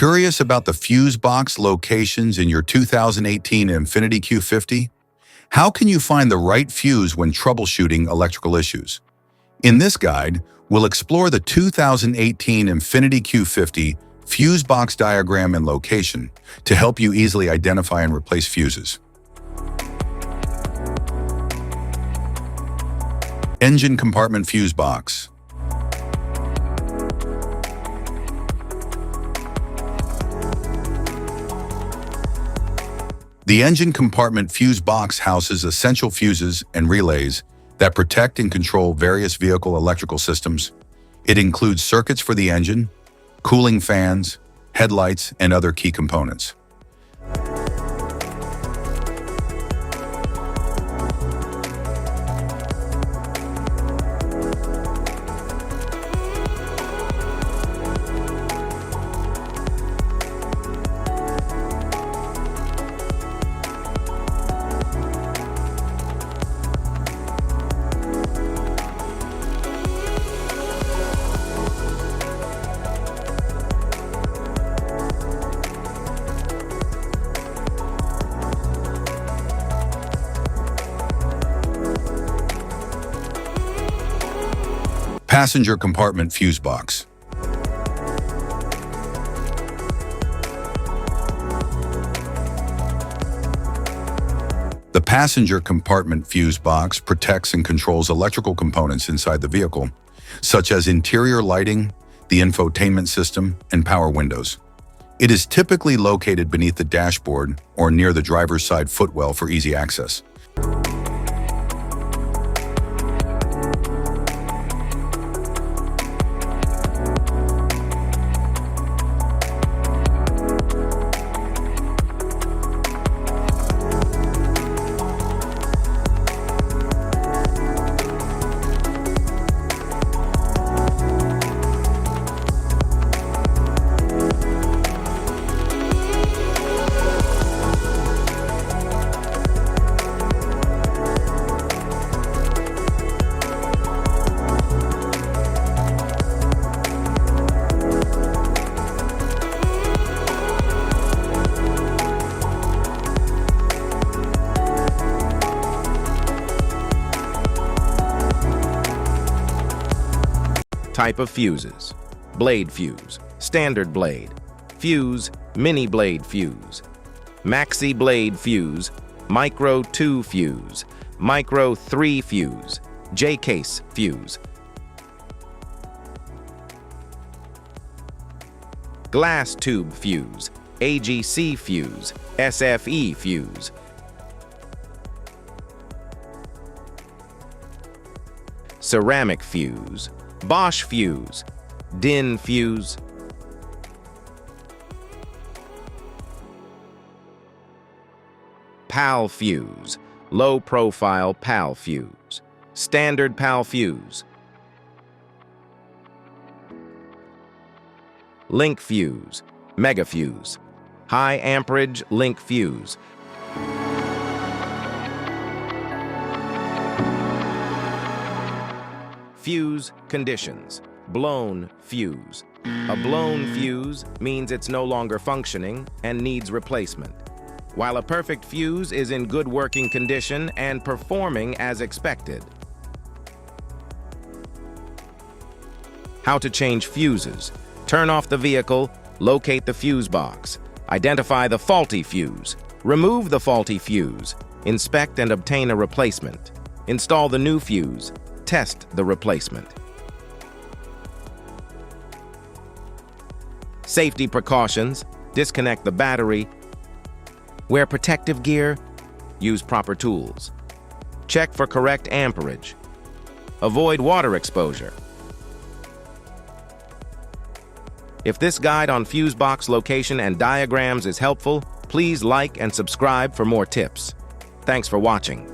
Curious about the fuse box locations in your 2018 Infiniti Q50? How can you find the right fuse when troubleshooting electrical issues? In this guide, we'll explore the 2018 Infiniti Q50 fuse box diagram and location to help you easily identify and replace fuses. Engine compartment fuse box. The engine compartment fuse box houses essential fuses and relays that protect and control various vehicle electrical systems. It includes circuits for the engine, cooling fans, headlights, and other key components. Passenger compartment fuse box. The passenger compartment fuse box protects and controls electrical components inside the vehicle, such as interior lighting, the infotainment system, and power windows. It is typically located beneath the dashboard or near the driver's side footwell for easy access. Type of fuses: blade fuse, standard blade, fuse, mini blade fuse, maxi blade fuse, micro 2 fuse, micro 3 fuse, J-case fuse, glass tube fuse, AGC fuse, SFE fuse, ceramic fuse, Bosch fuse, DIN fuse, PAL fuse, low profile PAL fuse, standard PAL fuse, link fuse, mega fuse, high amperage link fuse, fuse conditions: blown fuse. A blown fuse means it's no longer functioning and needs replacement, while a perfect fuse is in good working condition and performing as expected. How to change fuses: turn off the vehicle, locate the fuse box, identify the faulty fuse, remove the faulty fuse, inspect and obtain a replacement, install the new fuse, test the replacement. Safety precautions: disconnect the battery, wear protective gear, use proper tools, check for correct amperage, avoid water exposure. If this guide on fuse box location and diagrams is helpful, please like and subscribe for more tips. Thanks for watching.